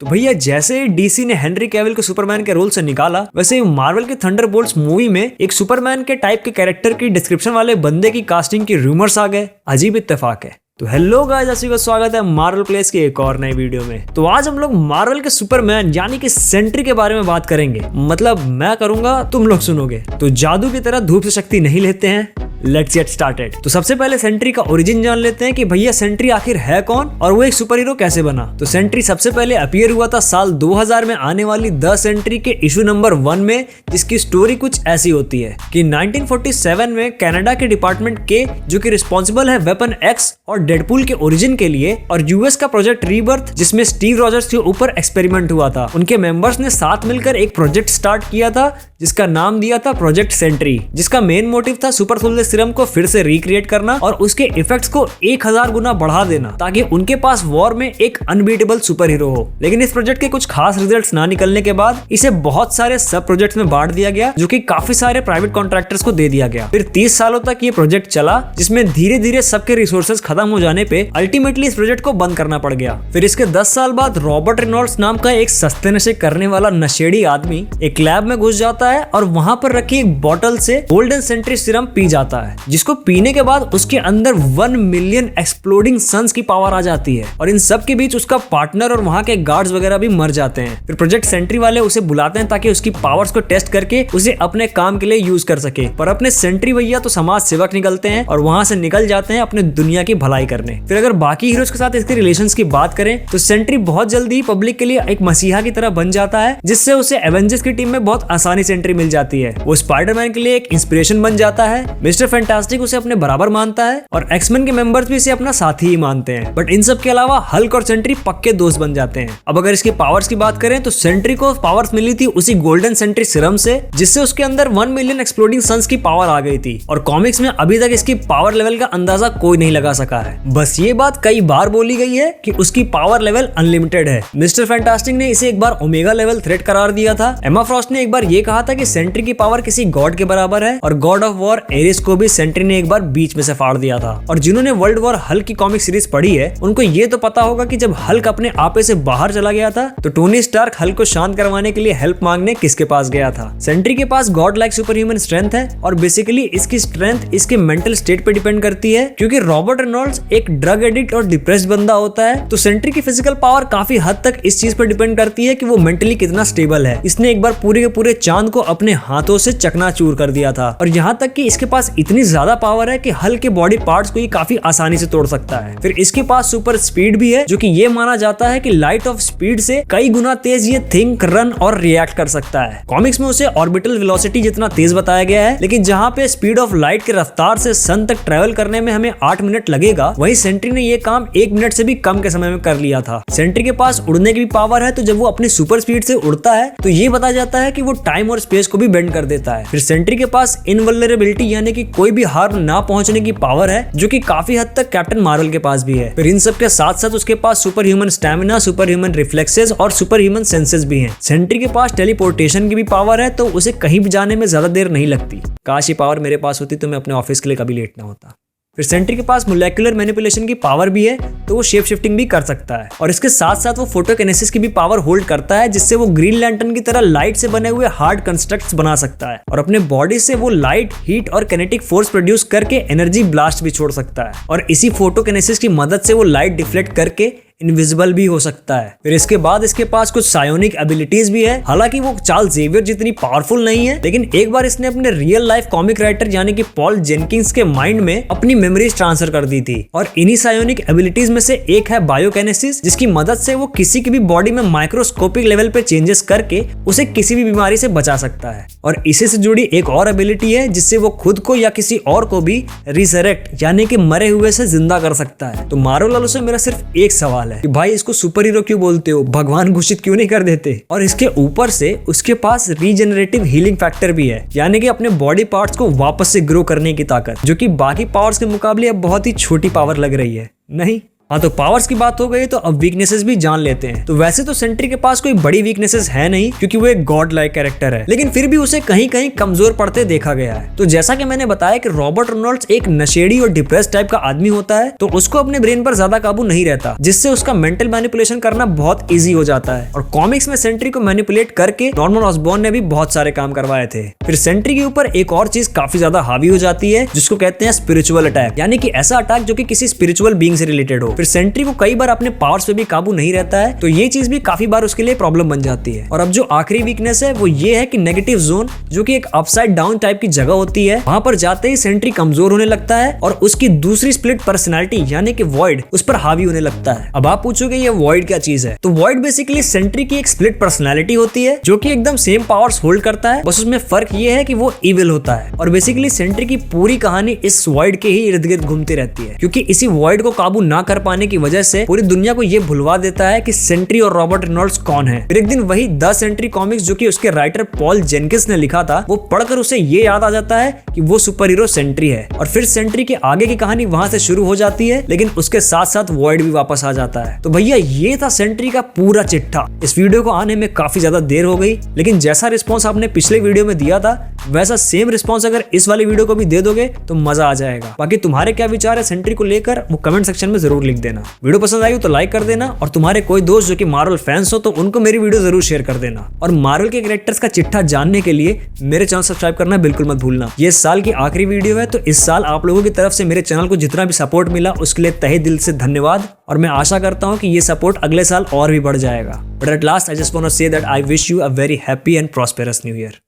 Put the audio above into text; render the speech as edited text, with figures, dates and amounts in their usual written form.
तो भैया जैसे डीसी ने हेनरी कैविल को सुपरमैन के रोल से निकाला, वैसे ही मार्वल के थंडरबोल्ट्स मूवी में एक सुपरमैन के टाइप के कैरेक्टर की डिस्क्रिप्शन वाले बंदे की कास्टिंग की रूमर्स आ गए। अजीब इत्तेफाक है। तो हेलो गाइस, सभी को स्वागत है मार्वल प्लेस की एक और नई वीडियो में। तो आज हम लोग मार्वल के सुपरमैन यानी कि सेंट्री के बारे में बात करेंगे। मतलब मैं करूंगा, तुम लोग सुनोगे। तो जादू की तरह धूप से शक्ति नहीं लेते हैं, लेट्स गेट स्टार्टेड। तो सबसे पहले सेंट्री का ओरिजिन जान लेते हैं कि भैया सेंट्री आखिर है कौन और वो एक सुपर हीरो कैसे बना। तो सेंट्री सबसे पहले अपीयर हुआ था साल 2000 में आने वाली द सेंट्री के इशू नंबर 1 में, जिसकी स्टोरी कुछ ऐसी होती है कि 1947 में कनाडा के डिपार्टमेंट के, जो कि रिस्पॉन्सिबल है वेपन एक्स और डेडपूल के ओरिजिन के लिए, और यूएस का प्रोजेक्ट रीबर्थ जिसमें स्टीव रॉजर्स के ऊपर एक्सपेरिमेंट हुआ था, उनके मेंबर्स ने साथ मिलकर एक प्रोजेक्ट स्टार्ट किया था जिसका नाम दिया था प्रोजेक्ट सेंट्री, जिसका मेन मोटिव था सुपर सोल्जर सीरम को फिर से रिक्रिएट करना और उसके इफेक्ट्स को 1000 गुना बढ़ा देना ताकि उनके पास वॉर में एक अनबीटेबल सुपर हीरो हो। लेकिन इस प्रोजेक्ट के कुछ खास रिजल्ट्स ना निकलने के बाद इसे बहुत सारे सब प्रोजेक्ट्स में बांट दिया गया, जो कि काफी सारे प्राइवेट कॉन्ट्रैक्टर्स को दे दिया गया। फिर 30 सालों तक ये प्रोजेक्ट चला, जिसमें धीरे धीरे सबके रिसोर्सेज खत्म हो जाने पे अल्टीमेटली इस प्रोजेक्ट को बंद करना पड़ गया। फिर इसके 10 साल बाद रॉबर्ट रेनॉल्ड्स नाम का एक सस्ते नशे करने वाला नशेड़ी आदमी एक लैब में घुस जाता है और वहां पर रखी एक बोतल से गोल्डन सेंट्री सीरम पी जाता है, जिसको पीने के बाद उसके अंदर 1 मिलियन एक्सप्लोडिंग सन्स की पावर आ जाती है। और इन सब के बीच उसका पार्टनर और वहां के गार्ड्स वगैरह भी मर जाते हैं। फिर प्रोजेक्ट सेंट्री वाले उसे बुलाते हैं ताकि उसकी पावर्स को टेस्ट करके उसे अपने काम के लिए यूज कर सके। पर अपने सेंट्री भैया तो समाज सेवक निकलते हैं और वहां से निकल जाते हैं अपने दुनिया की भलाई करने। फिर अगर बाकी हीरोज के साथ इसके रिलेशंस की बात करें तो सेंट्री बहुत जल्दी पब्लिक के लिए एक मसीहा की तरह बन जाता है, जिससे उसे एवेंजर्स की टीम में बहुत आसानी से एंट्री मिल जाती है। वो स्पाइडरमैन के लिए एक इंस्पिरेशन बन जाता है, मिस्टर फैंटास्टिक उसे अपने बराबर मानता है और एक्समैन के मेंबर्स भी इसे अपना साथी ही मानते हैं। बट इन सब के अलावा हल्क और सेंट्री पक्के दोस्त बन जाते हैं। अब अगर इसकी पावर्स की बात करें तो सेंट्री को पावर्स मिली थी उसी गोल्डन सेंट्री सीरम से, जिससे उसके अंदर 1 मिलियन एक्सप्लोडिंग सन्स की पावर आ गई थी। और कॉमिक्स में अभी तक इसकी पावर लेवल का अंदाजा कोई नहीं लगा सका है। बस ये बात कई बार बोली गई है कि उसकी पावर लेवल अनलिमिटेड है। मिस्टर फैंटास्टिक ने इसे एक बार ओमेगा लेवल थ्रेट करार दिया था। एमा फ्रॉस्ट ने एक बार ये कहा था कि सेंट्री की पावर किसी गॉड के बराबर है, और गॉड ऑफ वॉर एरिस को भी सेंट्री ने एक बार बीच में से फाड़ दिया था। और जिन्होंने वर्ल्ड वॉर हल्क की कॉमिक सीरीज पढ़ी है उनको ये तो पता होगा कि जब हल्क अपने आपे से बाहर चला गया था तो टोनी स्टार्क हल्क को शांत करवाने के लिए हेल्प मांगने किसके पास गया था। सेंट्री के पास god like super human strength है, और बेसिकली इसकी स्ट्रेंथ इसके मेंटल स्टेट पे डिपेंड करती है। क्योंकि रॉबर्ट रेनॉल्ड्स एक ड्रग एडिक्ट और डिप्रेस्ड बंदा होता है, तो सेंट्री की फिजिकल पावर काफी हद तक इस चीज पर डिपेंड करती है कि वो मेंटली कितना स्टेबल है। इसने एक बार पूरे के पूरे चांद को अपने हाथों से चकनाचूर कर दिया था, और यहाँ तक कि इसके पास इतनी ज्यादा पावर है कि हल्क के बॉडी पार्ट्स को ये काफी आसानी से तोड़ सकता है। फिर इसके पास सुपर स्पीड भी है, जो कि ये माना जाता है कि लाइट ऑफ स्पीड से कई गुना तेज ये थिंक, रन और रिएक्ट कर सकता है। कॉमिक्स में उसे ऑर्बिटल वेलोसिटी जितना तेज बताया गया है, लेकिन जहाँ पे स्पीड ऑफ लाइट की रफ्तार से सन तक ट्रेवल करने में हमें 8 मिनट लगेगा, वहीं सेंट्री ने ये काम 1 मिनट से भी कम के समय में कर लिया था। सेंट्री के पास उड़ने की भी पावर है, तो जब वो अपनी सुपर स्पीड से उड़ता है तो ये बताया जाता है कि वो टाइम और स्पेस को भी बेंड कर देता है। फिर सेंट्री के पास इनवल्नरेबिलिटी यानी कि कोई भी हार्म ना पहुंचने की पावर है, जो कि काफी हद तक कैप्टन मार्वल के पास भी है। फिर इन सब के साथ साथ उसके पास super human stamina, super human reflexes और सुपर ह्यूमन सेंसेस भी हैं। सेंट्री के पास टेलीपोर्टेशन की भी पावर है, तो उसे कहीं भी जाने में ज्यादा देर नहीं लगती। काश ये पावर मेरे पास होती तो मैं अपने ऑफिस के लिए कभी लेट ना होता। फिर सेंट्री के पास मोलेकुलर मैनिपुलेशन की पावर भी है, तो वो शेप शिफ्टिंग भी कर सकता है। और इसके साथ साथ वो फोटोकिनेसिस की भी पावर होल्ड करता है, जिससे वो ग्रीन लैंटर्न की तरह लाइट से बने हुए हार्ड कंस्ट्रक्ट्स बना सकता है। और अपने बॉडी से वो लाइट, हीट और किनेटिक फोर्स प्रोड्यूस करके एनर्जी ब्लास्ट भी छोड़ सकता है। और इसी फोटोकिनेसिस की मदद से वो लाइट डिफ्लेक्ट करके इनविजिबल भी हो सकता है। फिर इसके बाद इसके पास कुछ सायोनिक एबिलिटीज भी है। हालांकि वो चार्ल्स जेवियर जितनी पावरफुल नहीं है, लेकिन एक बार इसने अपने रियल लाइफ कॉमिक राइटर यानी कि पॉल जेनकिंस के माइंड में अपनी मेमोरीज ट्रांसफर कर दी थी। और इन्हीं सायोनिक एबिलिटीज में से एक है बायोकाइनेसिस, जिसकी मदद से वो किसी की भी बॉडी में माइक्रोस्कोपिक लेवल पे चेंजेस करके उसे किसी भी बीमारी से बचा सकता है। और इसी से जुड़ी एक और एबिलिटी है, जिससे वो खुद को या किसी और को भी रिसरेक्ट यानी कि मरे हुए से जिंदा कर सकता है। तो मार्वल वालों से मेरा सिर्फ एक सवाल है कि भाई इसको सुपर हीरो क्यों बोलते हो, भगवान घोषित क्यों नहीं कर देते। और इसके ऊपर से उसके पास रीजेनरेटिव हीलिंग फैक्टर भी है, यानी कि अपने बॉडी पार्ट्स को वापस से ग्रो करने की ताकत, जो कि बाकी पावर्स के मुकाबले अब बहुत ही छोटी पावर लग रही है। नहीं, हाँ, तो पावर्स की बात हो गई तो अब वीकनेसेस भी जान लेते हैं। तो वैसे तो सेंट्री के पास कोई बड़ी वीकनेसेस है नहीं, क्योंकि वो एक गॉड लाइक कैरेक्टर है, लेकिन फिर भी उसे कहीं कहीं कमजोर पड़ते देखा गया है। तो जैसा कि मैंने बताया कि रॉबर्ट रेनॉल्ड्स एक नशेड़ी और डिप्रेस टाइप का आदमी होता है, तो उसको अपने ब्रेन पर ज्यादा काबू नहीं रहता, जिससे उसका मेंटल मैनिपुलेशन करना बहुत इजी हो जाता है। और कॉमिक्स में सेंट्री को मैनिपुलेट करके नॉर्मन ऑसबॉर्न ने भी बहुत सारे काम करवाए थे। फिर सेंट्री के ऊपर एक और चीज काफी ज्यादा हावी हो जाती है, जिसको कहते हैं स्पिरिचुअल अटैक, यानी कि ऐसा अटैक जो कि किसी स्पिरिचुअल बीइंग से रिलेटेड हो। फिर सेंट्री को कई बार अपने पावर्स पे भी काबू नहीं रहता है, तो ये चीज भी काफी बार उसके लिए प्रॉब्लम बन जाती है। और अब जो आखिरी वीकनेस है वो ये है कि नेगेटिव जोन, जो कि एक अपसाइड डाउन टाइप की जगह होती है, वहां पर जाते ही सेंट्री कमजोर होने लगता है और उसकी दूसरी स्प्लिट पर्सनैलिटी यानी कि वॉइड उस पर हावी होने लगता है। अब आप पूछोगे ये वॉइड क्या चीज है? तो वॉइड बेसिकली सेंट्री की एक स्प्लिट पर्सनैलिटी होती है, जो कि एकदम सेम पावर्स होल्ड करता है, बस उसमें फर्क ये है कि वो इविल होता है। और बेसिकली सेंट्री की पूरी कहानी इस वॉइड के ही इर्द गिर्द घूमती रहती है, क्योंकि इसी वॉइड को काबू ना कर पाने की वजह से पूरी दुनिया को ये भुलवा देता है कि सेंट्री और रॉबर्ट रेनॉल्ड्स कौन है। फिर एक दिन वही द सेंट्री कॉमिक्स, जो कि उसके राइटर पॉल जेनकिंस ने लिखा था, वो पढ़कर उसे ये याद आ जाता है कि वो सुपर हीरो सेंट्री है। और फिर सेंट्री की आगे की कहानी वहां से शुरू हो जाती है, लेकिन उसके साथ साथ वॉइड भी वापस आ जाता है। तो भैया ये था सेंट्री का पूरा चिट्ठा। इस वीडियो को आने में काफी ज्यादा देर हो गई, लेकिन जैसा रिस्पॉन्स आपने पिछले वीडियो में दिया था, वैसा सेम रिस्पॉन्स अगर इस वाली वीडियो को भी दे दोगे तो मजा आ जाएगा। बाकी तुम्हारे क्या विचार है सेंट्री को लेकर, वो कमेंट सेक्शन में जरूर लिख देना। वीडियो पसंद आई हो तो लाइक कर देना, और तुम्हारे कोई दोस्त जो कि मार्वल फैंस हो तो उनको मेरी वीडियो जरूर शेयर कर देना। और मार्वल के कैरेक्टर्स का चिट्ठा जानने के लिए मेरे चैनल सब्सक्राइब करना बिल्कुल मत भूलना। ये साल की आखिरी वीडियो है, तो इस साल आप लोगों की तरफ से मेरे चैनल को जितना भी सपोर्ट मिला उसके लिए तहे दिल से धन्यवाद, और मैं आशा करता हूँ कि ये सपोर्ट अगले साल और भी बढ़ जाएगा। But at last I just want to say that I wish you a very happy and prosperous new year.